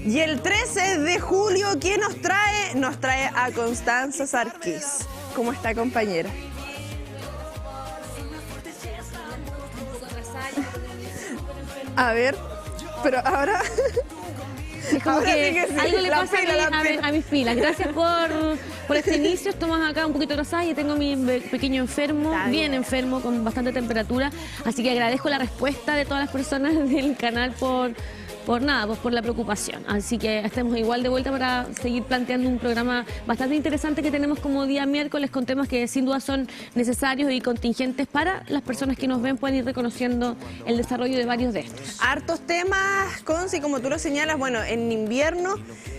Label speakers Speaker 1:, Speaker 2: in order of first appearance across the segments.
Speaker 1: Y el 13 de julio, ¿quién nos trae? Nos trae a Constanza Sarquís. ¿Cómo está, compañera? A ver, pero ahora...
Speaker 2: Es como
Speaker 1: ahora
Speaker 2: que,
Speaker 1: sí que sí,
Speaker 2: algo le
Speaker 1: la
Speaker 2: pasa
Speaker 1: pila.
Speaker 2: a mis pilas. Gracias por este inicio. Estamos acá un poquito atrasada y tengo mi pequeño enfermo, bien enfermo, con bastante temperatura. Así que agradezco la respuesta de todas las personas del canal por nada, pues por la preocupación. Así que estemos igual de vuelta para seguir planteando un programa bastante interesante que tenemos como día miércoles, con temas que sin duda son necesarios y contingentes para las personas que nos ven, pueden ir reconociendo el desarrollo de varios de estos.
Speaker 1: Hartos temas, Conci, como tú lo señalas, bueno, en invierno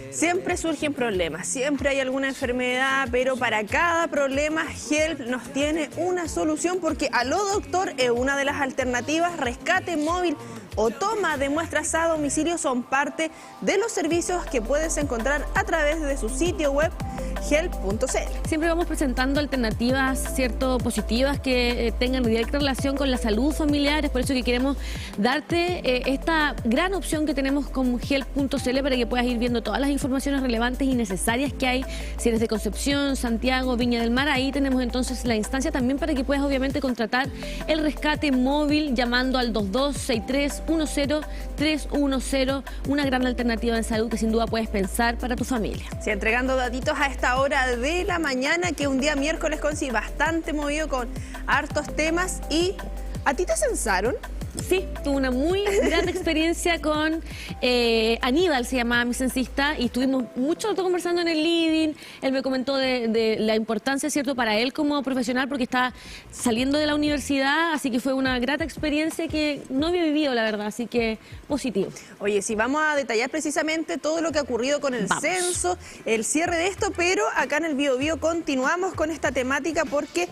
Speaker 1: siempre surgen problemas, siempre hay alguna enfermedad, pero para cada problema HELP nos tiene una solución, porque Aló Doctor es una de las alternativas. Rescate móvil o toma de muestras a domicilio son parte de los servicios que puedes encontrar a través de su sitio web help.cl.
Speaker 2: Siempre vamos presentando alternativas, cierto, positivas que tengan directa relación con la salud familiar. Es por eso que queremos darte esta gran opción que tenemos con help.cl para que puedas ir viendo todas las informaciones relevantes y necesarias que hay. Si eres de Concepción, Santiago, Viña del Mar, ahí tenemos entonces la instancia también para que puedas obviamente contratar el rescate móvil llamando al 226310-310, una gran alternativa en salud que sin duda puedes pensar para tu familia.
Speaker 1: Sí, entregando datitos a esta hora de la mañana, que un día miércoles, Conci, bastante movido con hartos temas. ¿Y a ti te censaron?
Speaker 2: Sí, tuve una muy gran experiencia con Aníbal, se llamaba mi censista, y estuvimos mucho rato conversando en el living. Él me comentó de la importancia, ¿cierto?, para él como profesional, porque está saliendo de la universidad, así que fue una grata experiencia que no había vivido, la verdad, así que positivo.
Speaker 1: Oye, sí, vamos a detallar precisamente todo lo que ha ocurrido con el censo, el cierre de esto, pero acá en el Bio Bio continuamos con esta temática porque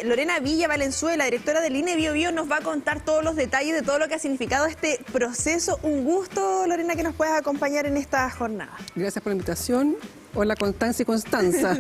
Speaker 1: Lorena Villa Valenzuela, directora del INE Bio Bio, nos va a contar todos los detalles de todo lo que ha significado este proceso. Un gusto, Lorena, que nos puedas acompañar en esta jornada.
Speaker 3: Gracias por la invitación. Hola, Constanza y Constanza.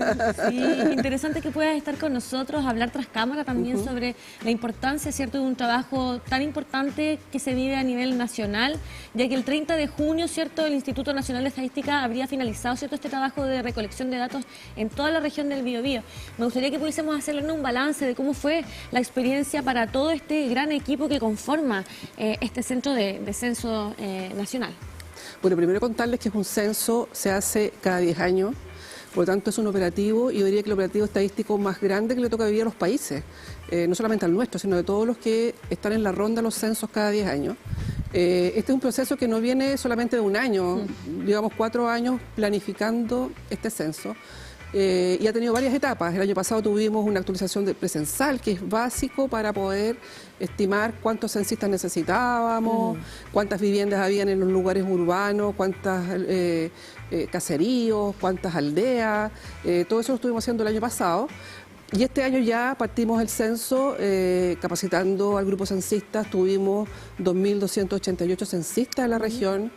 Speaker 2: Sí, interesante que puedas estar con nosotros, hablar tras cámara también sobre la importancia, ¿cierto?, de un trabajo tan importante que se vive a nivel nacional, ya que el 30 de junio, ¿cierto?, el Instituto Nacional de Estadística habría finalizado, ¿cierto?, este trabajo de recolección de datos en toda la región del Biobío. Me gustaría que pudiésemos hacerle un balance de cómo fue la experiencia para todo este gran equipo que conforma este centro de censo nacional.
Speaker 3: Bueno, primero contarles que es un censo, se hace cada 10 años, por lo tanto es un operativo, y yo diría que el operativo estadístico más grande que le toca vivir a los países, no solamente al nuestro, sino de todos los que están en la ronda de los censos cada 10 años. Este es un proceso que no viene solamente de un año, llevamos 4 años planificando este censo. Y ha tenido varias etapas. El año pasado tuvimos una actualización de precensal, que es básico para poder estimar cuántos censistas necesitábamos, cuántas viviendas habían en los lugares urbanos, cuántas caseríos, cuántas aldeas. Todo eso lo estuvimos haciendo el año pasado. Y este año ya partimos el censo capacitando al grupo censistas. Tuvimos 2.288 censistas en la región,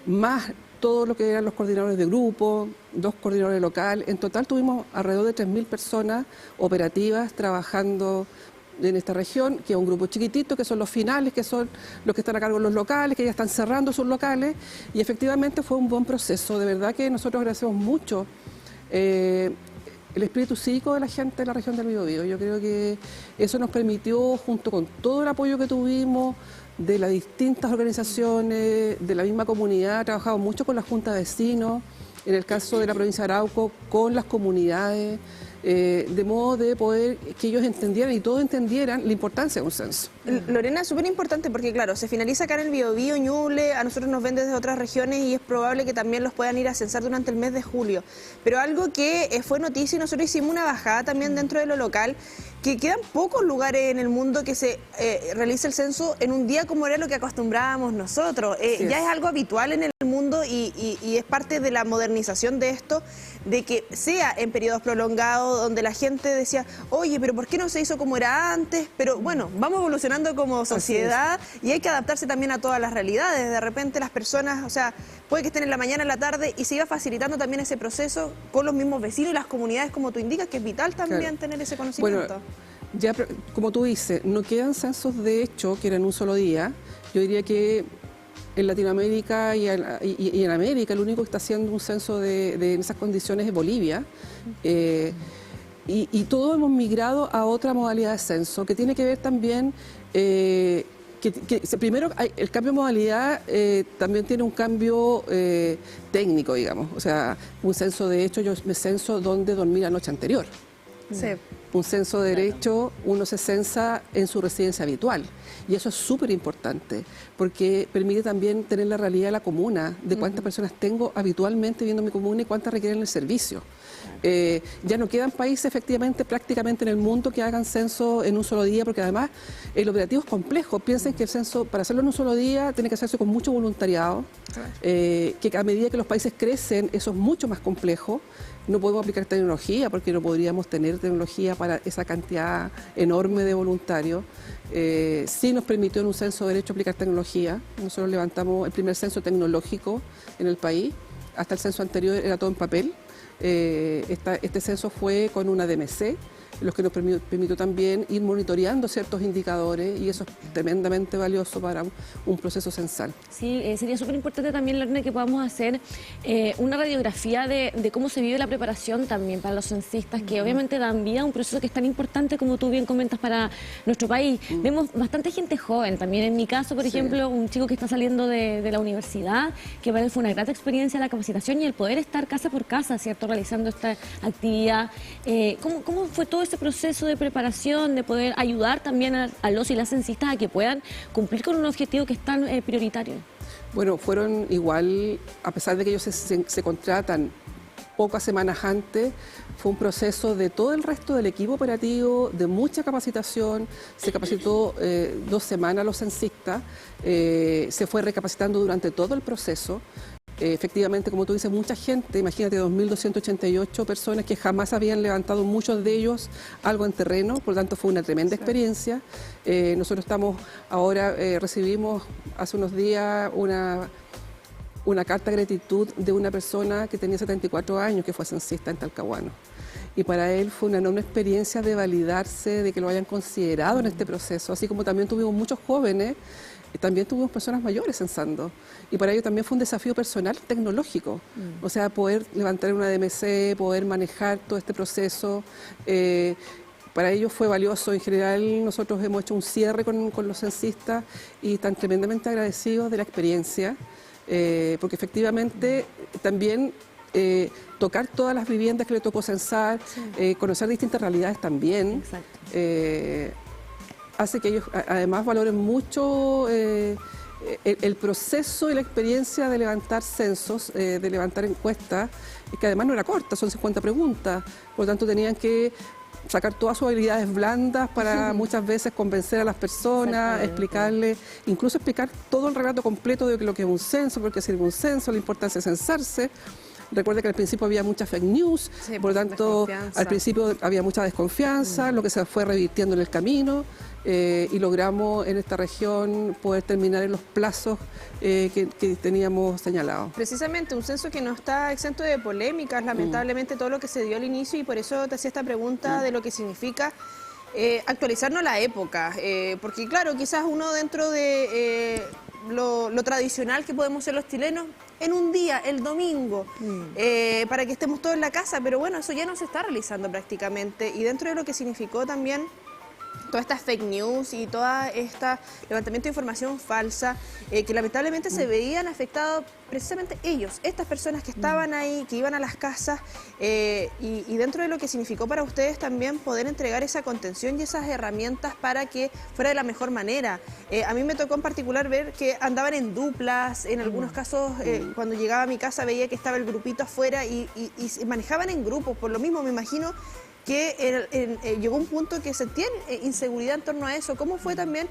Speaker 3: más todo lo que eran los coordinadores de grupo, 2 coordinadores locales. En total tuvimos alrededor de 3.000 personas operativas trabajando en esta región, que es un grupo chiquitito, que son los finales, que son los que están a cargo de los locales, que ya están cerrando sus locales, y efectivamente fue un buen proceso. De verdad que nosotros agradecemos mucho el espíritu cívico de la gente de la región del Biobío. Yo creo que eso nos permitió, junto con todo el apoyo que tuvimos de las distintas organizaciones, de la misma comunidad, trabajamos mucho con la Junta de Vecinos, en el caso de la provincia de Arauco, con las comunidades, de modo de poder que ellos entendieran y todos entendieran la importancia de un censo.
Speaker 1: Lorena, es súper importante porque, claro, se finaliza acá en el Biobío, Ñuble, a nosotros nos ven desde otras regiones y es probable que también los puedan ir a censar durante el mes de julio. Pero algo que fue noticia, y nosotros hicimos una bajada también dentro de lo local, que quedan pocos lugares en el mundo que se realice el censo en un día como era lo que acostumbrábamos nosotros. Ya es algo habitual en el mundo y es parte de la modernización de esto, de que sea en periodos prolongados, donde la gente decía, oye, pero ¿por qué no se hizo como era antes? Pero bueno, vamos evolucionando como sociedad y hay que adaptarse también a todas las realidades. De repente las personas, o sea, puede que estén en la mañana, en la tarde, y se iba facilitando también ese proceso con los mismos vecinos y las comunidades, como tú indicas, que es vital también tener ese conocimiento.
Speaker 3: Bueno, ya, como tú dices, no quedan censos de hecho que eran un solo día. Yo diría que en Latinoamérica y en América, el único que está haciendo un censo en esas condiciones es Bolivia. Y todos hemos migrado a otra modalidad de censo, que tiene que ver también, primero el cambio de modalidad también tiene un cambio técnico, digamos. O sea, un censo de hecho, yo me censo donde dormí la noche anterior.
Speaker 1: Sí.
Speaker 3: Un censo de derecho, uno se censa en su residencia habitual. Y eso es súper importante, porque permite también tener la realidad de la comuna, de cuántas personas tengo habitualmente viviendo en mi comuna y cuántas requieren el servicio. Ya no quedan países efectivamente prácticamente en el mundo que hagan censo en un solo día, porque además el operativo es complejo. Piensen que el censo, para hacerlo en un solo día, tiene que hacerse con mucho voluntariado, que a medida que los países crecen, eso es mucho más complejo. No podemos aplicar tecnología porque no podríamos tener tecnología para esa cantidad enorme de voluntarios. Sí nos permitió en un censo de derecho aplicar tecnología. Nosotros levantamos el primer censo tecnológico en el país. Hasta el censo anterior era todo en papel. Este censo fue con una DMC, lo que nos permitió también ir monitoreando ciertos indicadores, y eso es tremendamente valioso para un proceso censal.
Speaker 2: Sí, sería súper importante también, Lorena, que podamos hacer una radiografía de cómo se vive la preparación también para los censistas, que obviamente dan vida a un proceso que es tan importante como tú bien comentas para nuestro país. Vemos bastante gente joven también. En mi caso, por ejemplo, un chico que está saliendo de la universidad, que para él fue una grata experiencia la capacitación y el poder estar casa por casa, ¿cierto?, realizando esta actividad. ¿Cómo fue todo ese proceso de preparación, de poder ayudar también a los y las censistas a que puedan cumplir con un objetivo que es tan prioritario?
Speaker 3: Bueno, fueron igual, a pesar de que ellos se contratan pocas semanas antes, fue un proceso de todo el resto del equipo operativo, de mucha capacitación. Se capacitó 2 semanas los censistas, se fue recapacitando durante todo el proceso. Efectivamente, como tú dices, mucha gente, imagínate 2.288 personas que jamás habían levantado, muchos de ellos, algo en terreno, por lo tanto fue una tremenda experiencia. Nosotros estamos ahora, recibimos hace unos días una carta de gratitud de una persona que tenía 74 años, que fue censista en Talcahuano. Y para él fue una enorme experiencia de validarse, de que lo hayan considerado en este proceso, así como también tuvimos muchos jóvenes. También tuvimos personas mayores censando, y para ello también fue un desafío personal tecnológico, o sea, poder levantar una DMC, poder manejar todo este proceso. Para ellos fue valioso. En general nosotros hemos hecho un cierre con los censistas y están tremendamente agradecidos de la experiencia, porque efectivamente también tocar todas las viviendas que le tocó censar, conocer distintas realidades también. Hace que ellos además valoren mucho el proceso y la experiencia de levantar censos, de levantar encuestas, que además no era corta, son 50 preguntas, por lo tanto tenían que sacar todas sus habilidades blandas para muchas veces convencer a las personas, explicarles, incluso explicar todo el relato completo de lo que es un censo, por qué sirve un censo, la importancia de censarse. Recuerda que al principio había mucha fake news, por lo tanto al principio había mucha desconfianza, lo que se fue revirtiendo en el camino, y logramos en esta región poder terminar en los plazos que teníamos señalados.
Speaker 1: Precisamente un censo que no está exento de polémicas, lamentablemente todo lo que se dio al inicio, y por eso te hacía esta pregunta de lo que significa actualizarnos a la época, porque claro, quizás uno dentro de lo tradicional que podemos ser los chilenos, en un día, el domingo, para que estemos todos en la casa, pero bueno, eso ya no se está realizando prácticamente, y dentro de lo que significó también todas estas fake news y toda esta levantamiento de información falsa, que lamentablemente se veían afectados precisamente ellos, estas personas que estaban ahí, que iban a las casas, y dentro de lo que significó para ustedes también poder entregar esa contención y esas herramientas para que fuera de la mejor manera. A mí me tocó en particular ver que andaban en duplas, en algunos casos cuando llegaba a mi casa veía que estaba el grupito afuera y se manejaban en grupos, por lo mismo me imagino que llegó un punto que sentían inseguridad en torno a eso. ¿Cómo fue también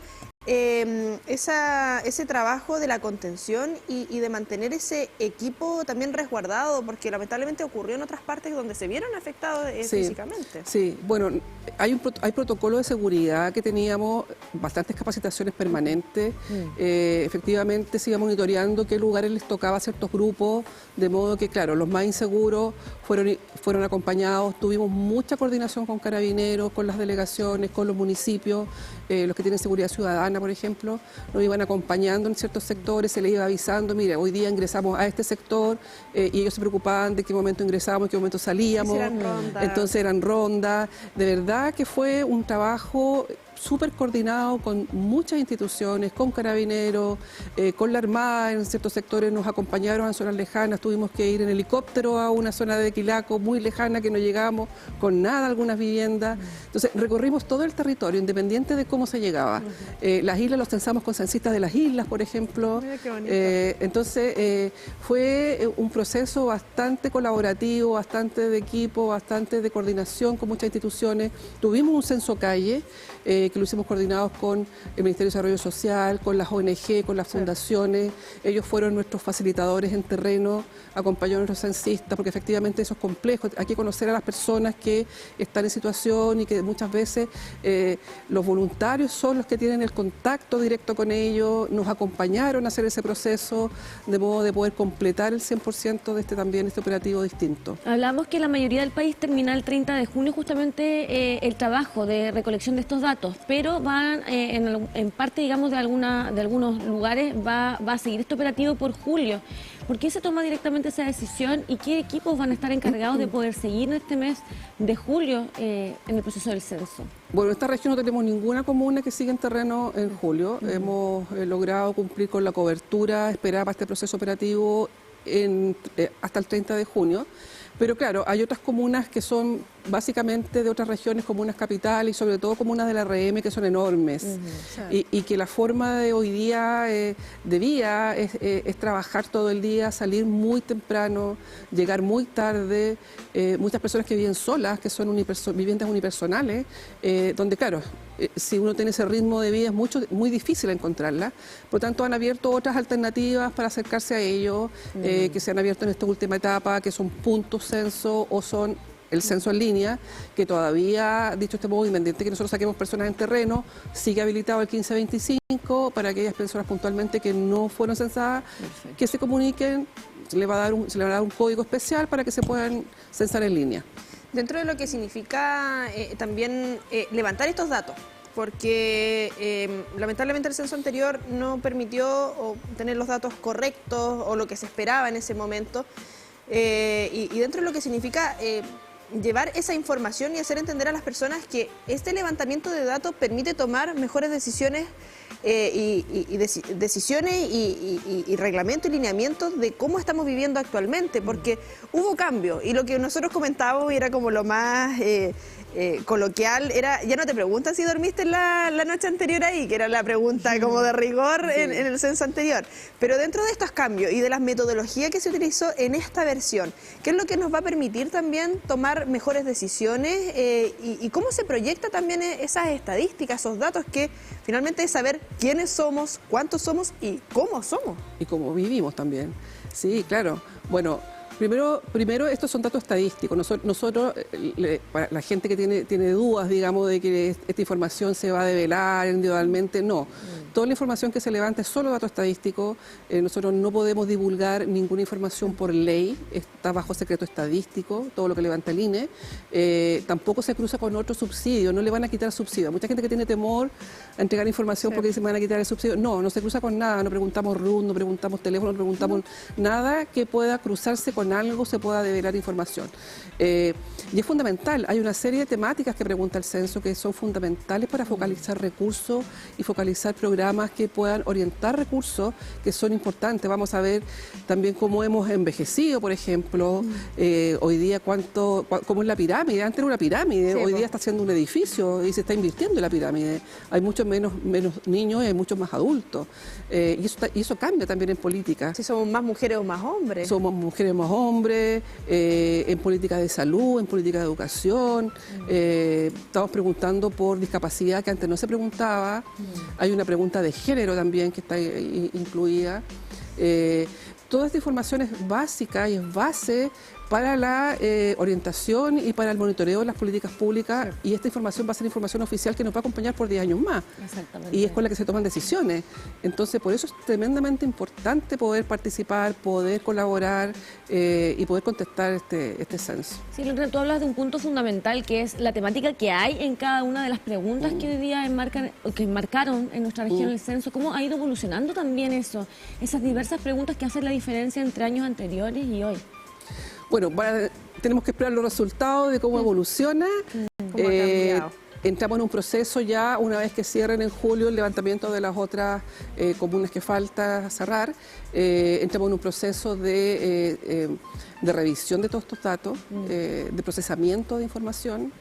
Speaker 1: ese trabajo de la contención y de mantener ese equipo también resguardado? Porque lamentablemente ocurrió en otras partes donde se vieron afectados físicamente.
Speaker 3: Sí, bueno, hay protocolo de seguridad que teníamos, bastantes capacitaciones permanentes. Efectivamente se iba monitoreando qué lugares les tocaba a ciertos grupos, de modo que, claro, los más inseguros fueron acompañados. Tuvimos mucha coordinación con Carabineros, con las delegaciones, con los municipios, los que tienen seguridad ciudadana lejana, por ejemplo, nos iban acompañando en ciertos sectores, se les iba avisando, mire, hoy día ingresamos a este sector, y ellos se preocupaban de qué momento ingresábamos, qué momento salíamos. Entonces eran rondas. De verdad que fue un trabajo súper coordinado con muchas instituciones, con Carabineros, con la Armada. En ciertos sectores nos acompañaron a zonas lejanas, tuvimos que ir en helicóptero a una zona de Quilaco muy lejana que no llegamos con nada a algunas viviendas. Entonces recorrimos todo el territorio independiente de cómo se llegaba. Las islas los censamos con censistas de las islas, por ejemplo.
Speaker 1: Mira qué bonito.
Speaker 3: Entonces fue un proceso bastante colaborativo, bastante de equipo, bastante de coordinación con muchas instituciones. Tuvimos un censo calle, que lo hicimos coordinados con el Ministerio de Desarrollo Social, con las ONG, con las fundaciones. Ellos fueron nuestros facilitadores en terreno, acompañaron a nuestros censistas, porque efectivamente eso es complejo. Hay que conocer a las personas que están en situación y que muchas veces los voluntarios son los que tienen el contacto directo con ellos, nos acompañaron a hacer ese proceso de modo de poder completar el 100% de este operativo distinto.
Speaker 2: Hablamos que la mayoría del país termina el 30 de junio justamente el trabajo de recolección de estos datos, pero van en parte, digamos, de algunos lugares va a seguir este operativo por julio. ¿Por qué se toma directamente esa decisión y qué equipos van a estar encargados de poder seguir en este mes de julio en el proceso del censo?
Speaker 3: Bueno, en esta región no tenemos ninguna comuna que siga en terreno en julio. Hemos logrado cumplir con la cobertura esperada para este proceso operativo hasta el 30 de junio. Pero claro, hay otras comunas que son básicamente de otras regiones, comunas capitales y sobre todo comunas de la RM que son enormes. Y que la forma de hoy día de vía es trabajar todo el día, salir muy temprano, llegar muy tarde. Muchas personas que viven solas, que son viviendas unipersonales, donde claro, si uno tiene ese ritmo de vida es muy difícil encontrarla. Por tanto, han abierto otras alternativas para acercarse a ellos, que se han abierto en esta última etapa, que son puntos censo o son el censo en línea, que todavía, dicho este modo, independiente que nosotros saquemos personas en terreno, sigue habilitado el 1525 para aquellas personas puntualmente que no fueron censadas, que se comuniquen, se les va a dar un código especial para que se puedan censar en línea.
Speaker 1: Dentro de lo que significa también levantar estos datos, porque lamentablemente el censo anterior no permitió tener los datos correctos o lo que se esperaba en ese momento, y dentro de lo que significa llevar esa información y hacer entender a las personas que este levantamiento de datos permite tomar mejores decisiones decisiones y reglamentos y lineamientos de cómo estamos viviendo actualmente, porque hubo cambio y lo que nosotros comentábamos y era como lo más coloquial, era, ya no te preguntan si dormiste la noche anterior ahí, que era la pregunta como de rigor en el censo anterior, pero dentro de estos cambios y de las metodologías que se utilizó en esta versión, ¿qué es lo que nos va a permitir también tomar mejores decisiones y cómo se proyecta también esas estadísticas, esos datos que finalmente es saber quiénes somos, cuántos somos y cómo somos?
Speaker 3: Y cómo vivimos también. Sí, claro. Bueno, primero estos son datos estadísticos. Nosotros para la gente que tiene dudas, digamos, de que esta información se va a develar individualmente, no. Toda la información que se levanta es solo datos estadísticos. Nosotros no podemos divulgar ninguna información por ley, está bajo secreto estadístico, todo lo que levanta el INE. Tampoco se cruza con otro subsidio, no le van a quitar subsidio. Mucha gente que tiene temor a entregar información porque dice me van a quitar el subsidio. No se cruza con nada, no preguntamos RUT, no preguntamos teléfono, no preguntamos nada que pueda cruzarse con algo, se pueda develar información. Y es fundamental, hay una serie de temáticas que pregunta el censo que son fundamentales para focalizar recursos y focalizar programas que puedan orientar recursos que son importantes. Vamos a ver también cómo hemos envejecido, por ejemplo, hoy día cómo es la pirámide. Antes era una pirámide, sí, hoy día está siendo un edificio y se está invirtiendo en la pirámide. Hay muchos menos niños y hay muchos más adultos. Y eso cambia también en política.
Speaker 1: Si somos más mujeres o más hombres.
Speaker 3: Somos mujeres o más hombres, en política de salud, en política de educación. Estamos preguntando por discapacidad que antes no se preguntaba. Hay una pregunta de género también que está incluida. toda esta información es básica y es base para la orientación y para el monitoreo de las políticas públicas, y esta información va a ser información oficial que nos va a acompañar por 10 años más.
Speaker 2: Exactamente.
Speaker 3: Y es con la que se toman decisiones. Entonces, por eso es tremendamente importante poder participar, poder colaborar y poder contestar este censo.
Speaker 2: Sí, Lorena, tú hablas de un punto fundamental que es la temática que hay en cada una de las preguntas que hoy día enmarcaron en nuestra región el censo. ¿Cómo ha ido evolucionando también eso? Esas diversas preguntas que hacen la diferencia entre años anteriores y hoy.
Speaker 3: Bueno, tenemos que esperar los resultados de cómo evoluciona.
Speaker 1: Cómo ha cambiado.
Speaker 3: Entramos en un proceso ya, una vez que cierren en julio el levantamiento de las otras comunas que falta cerrar, entramos en un proceso de revisión de todos estos datos, de procesamiento de información,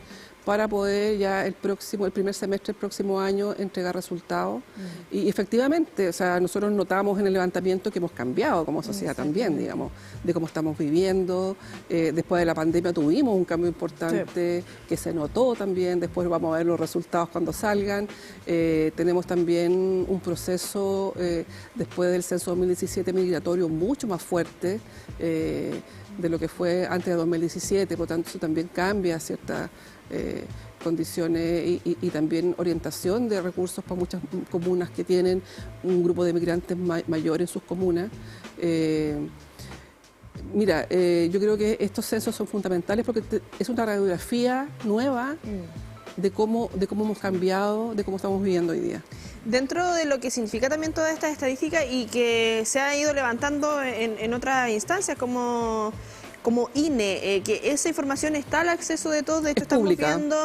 Speaker 3: para poder ya el primer semestre del próximo año entregar resultados. Y efectivamente, o sea, nosotros notamos en el levantamiento que hemos cambiado como sociedad también, digamos, de cómo estamos viviendo. Después de la pandemia tuvimos un cambio importante que se notó también. Después vamos a ver los resultados cuando salgan. Tenemos también un proceso después del censo 2017 migratorio mucho más fuerte de lo que fue antes de 2017, por tanto eso también cambia ciertas condiciones y también orientación de recursos para muchas comunas que tienen un grupo de migrantes mayor en sus comunas. Mira, yo creo que estos censos son fundamentales porque es una radiografía nueva de cómo hemos cambiado, de cómo estamos viviendo hoy día.
Speaker 1: Dentro de lo que significa también toda esta estadística y que se ha ido levantando en otras instancias como INE, que esa información está al acceso de todos, de hecho estamos viendo,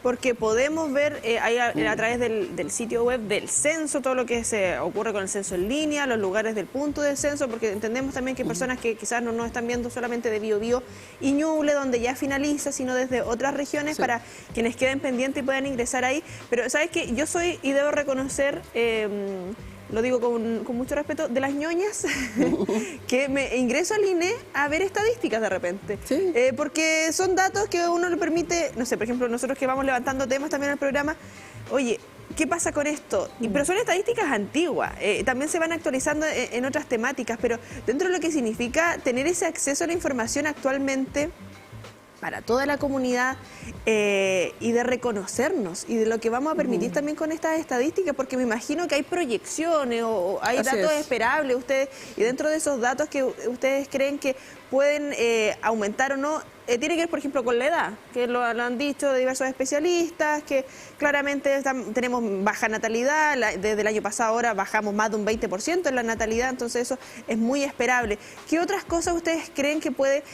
Speaker 1: porque podemos ver a través del sitio web del censo todo lo que se ocurre con el censo en línea, los lugares del punto de censo, porque entendemos también que hay personas que quizás no nos están viendo solamente de Biobío y Ñuble, donde ya finaliza, sino desde otras regiones, para quienes queden pendientes y puedan ingresar ahí. Pero sabes que yo soy, y debo reconocer, lo digo con mucho respeto, de las ñoñas, que me ingreso al INE a ver estadísticas de repente.
Speaker 3: Sí.
Speaker 1: Porque son datos que uno le permite, no sé, por ejemplo, nosotros que vamos levantando temas también al programa, oye, ¿qué pasa con esto? Pero son estadísticas antiguas, también se van actualizando en otras temáticas, pero dentro de lo que significa tener ese acceso a la información actualmente para toda la comunidad y de reconocernos y de lo que vamos a permitir también con estas estadísticas, porque me imagino que hay proyecciones o hay datos esperables ustedes, y dentro de esos datos que ustedes creen que pueden aumentar o no, tiene que ver, por ejemplo, con la edad, que lo han dicho diversos especialistas, que claramente tenemos baja natalidad, desde el año pasado ahora bajamos más de un 20% en la natalidad, entonces eso es muy esperable. ¿Qué otras cosas ustedes creen que puede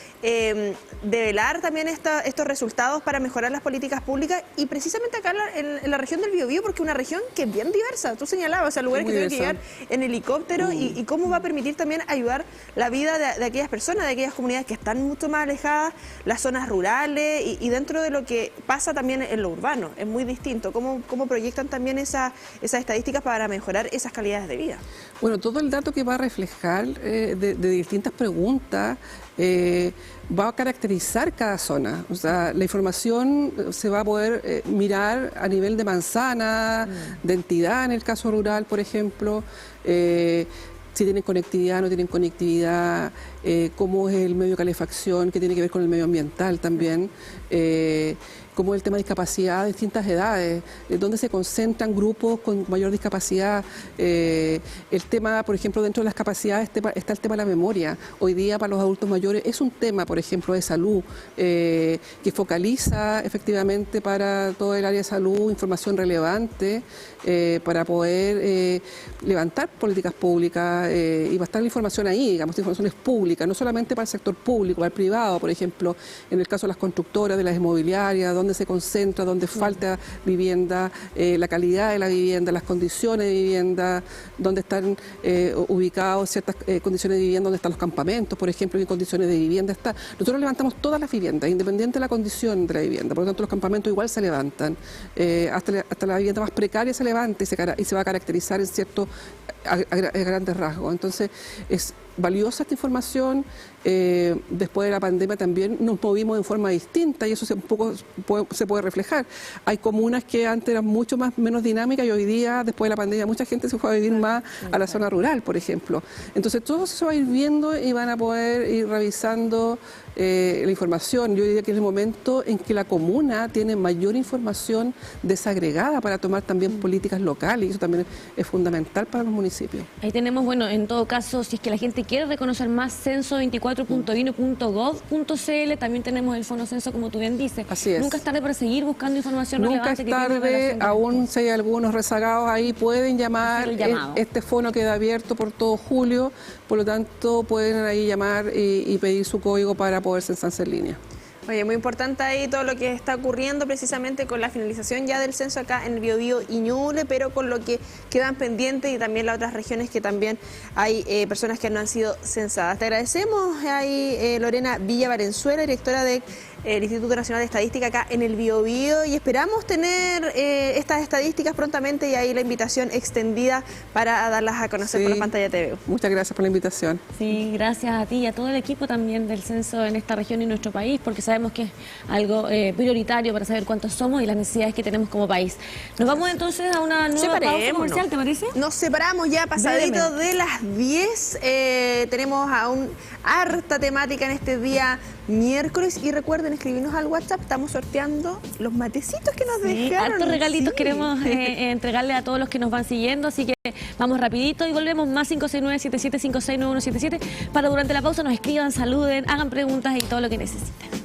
Speaker 1: develar también estos resultados para mejorar las políticas públicas? Y precisamente acá en la región del Biobío, porque es una región que es bien diversa, tú señalabas, o sea, lugares que tienen que llegar en helicóptero y cómo va a permitir también ayudar la vida de aquellas personas, de aquellas comunidades que están mucho más alejadas, las zonas rurales y dentro de lo que pasa también en lo urbano. Es muy distinto. ¿Cómo proyectan también esas estadísticas para mejorar esas calidades de vida?
Speaker 3: Bueno, todo el dato que va a reflejar de distintas preguntas va a caracterizar cada zona. O sea, la información se va a poder mirar a nivel de manzana, de entidad, en el caso rural, por ejemplo, si tienen conectividad, no tienen conectividad, cómo es el medio de calefacción, que tiene que ver con el medio ambiental también, cómo es el tema de discapacidad de distintas edades, dónde se concentran grupos con mayor discapacidad. El tema, por ejemplo, dentro de las capacidades está el tema de la memoria. Hoy día para los adultos mayores es un tema, por ejemplo, de salud, que focaliza efectivamente para todo el área de salud información relevante para poder levantar políticas públicas y va a estar la información ahí, digamos, la información es pública, no solamente para el sector público, para el privado, por ejemplo, en el caso de las constructoras, de las inmobiliarias, dónde se concentra, dónde falta vivienda, la calidad de la vivienda, las condiciones de vivienda, dónde están ubicados ciertas condiciones de vivienda, dónde están los campamentos, por ejemplo, en qué condiciones de vivienda está. Nosotros levantamos todas las viviendas, independiente de la condición de la vivienda, por lo tanto los campamentos igual se levantan, hasta la vivienda más precaria se levanta y se va a caracterizar en ciertos a grandes rasgos. Entonces, valiosa esta información. Después de la pandemia también nos movimos en forma distinta y eso un poco se puede reflejar. Hay comunas que antes eran mucho menos dinámicas y hoy día, después de la pandemia, mucha gente se fue a vivir más a la zona rural, por ejemplo. Entonces todo eso se va a ir viendo y van a poder ir revisando la información. Yo diría que es el momento en que la comuna tiene mayor información desagregada para tomar también políticas locales y eso también es fundamental para los municipios.
Speaker 2: Ahí tenemos, bueno, en todo caso, si es que la gente quiere reconocer más, censo24.vino.gov.cl, también tenemos el fonocenso, como tú bien dices.
Speaker 3: Así es.
Speaker 2: Nunca es tarde para seguir buscando información relevante.
Speaker 3: Nunca es tarde, aún si hay algunos rezagados ahí, pueden llamar. Este fono queda abierto por todo julio, por lo tanto pueden ahí llamar y pedir su código para poder censarse en línea.
Speaker 1: Oye, muy importante ahí todo lo que está ocurriendo precisamente con la finalización ya del censo acá en el Biobío y Ñuble, pero con lo que quedan pendientes y también las otras regiones que también hay personas que no han sido censadas. Te agradecemos ahí, Lorena Villa Valenzuela, directora del Instituto Nacional de Estadística acá en el Biobío, y esperamos tener estas estadísticas prontamente y ahí la invitación extendida para darlas a conocer por la pantalla TV.
Speaker 3: Muchas gracias por la invitación.
Speaker 2: Sí, gracias a ti y a todo el equipo también del censo en esta región y nuestro país, porque sabemos que es algo prioritario para saber cuántos somos y las necesidades que tenemos como país. Nos vamos entonces a una nueva pausa comercial, ¿te parece?
Speaker 1: Nos separamos ya pasadito de las 10. Tenemos aún harta temática en este día miércoles y recuerden escribirnos al WhatsApp, estamos sorteando los matecitos que nos dejaron.
Speaker 2: Hartos regalitos queremos entregarle a todos los que nos van siguiendo, así que vamos rapidito y volvemos más 569-7756-9177 para durante la pausa nos escriban, saluden, hagan preguntas y todo lo que necesiten.